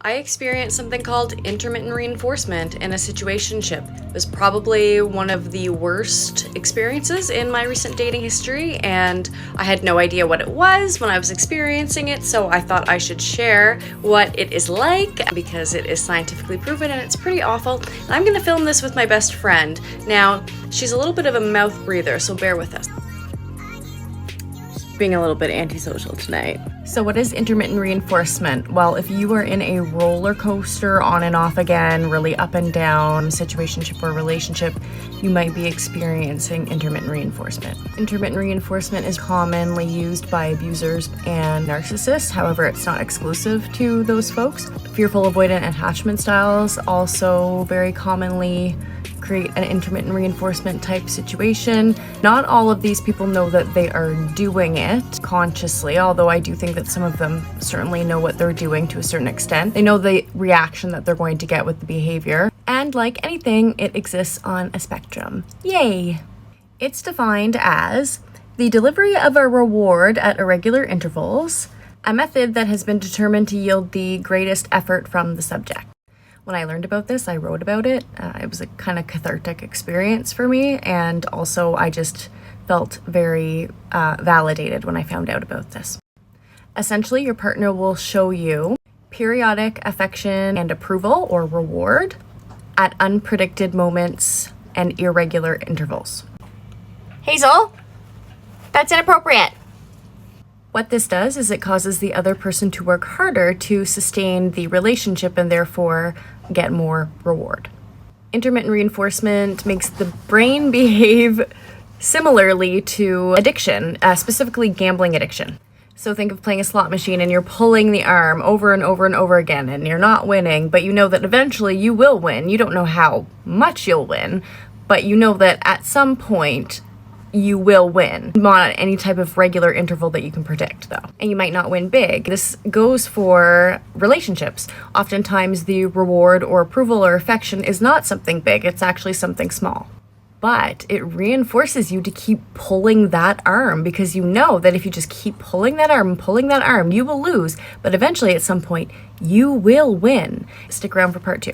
I experienced something called intermittent reinforcement in a situationship. It was probably one of the worst experiences in my recent dating history, and I had no idea what it was when I was experiencing it, so I thought I should share what it is like because it is scientifically proven and it's pretty awful. And I'm gonna film this with my best friend. Now, she's a little bit of a mouth breather, so bear with us. Being a little bit antisocial tonight. So what is intermittent reinforcement? Well, if you are in a roller coaster on and off again, really up and down, situationship or relationship, you might be experiencing intermittent reinforcement. Intermittent reinforcement is commonly used by abusers and narcissists. However, it's not exclusive to those folks. Fearful avoidant attachment styles also very commonly create an intermittent reinforcement type situation. Not all of these people know that they are doing it consciously, although I do think that some of them certainly know what they're doing to a certain extent. They know the reaction that they're going to get with the behavior. And like anything, it exists on a spectrum. Yay! It's defined as the delivery of a reward at irregular intervals, a method that has been determined to yield the greatest effort from the subject. When I learned about this, I wrote about it. It was a kind of cathartic experience for me, and also I just felt very validated when I found out about this. Essentially, your partner will show you periodic affection and approval or reward at unpredicted moments and irregular intervals. Hazel, that's inappropriate. What this does is it causes the other person to work harder to sustain the relationship and therefore get more reward. Intermittent reinforcement makes the brain behave similarly to addiction, specifically gambling addiction. So think of playing a slot machine and you're pulling the arm over and over and over again and you're not winning, but you know that eventually you will win. You don't know how much you'll win, but you know that at some point you will win. Not at any type of regular interval that you can predict, though. And you might not win big. This goes for relationships. Oftentimes the reward or approval or affection is not something big, it's actually something small. But it reinforces you to keep pulling that arm because you know that if you just keep pulling that arm, you will lose. But eventually at some point, you will win. Stick around for part 2.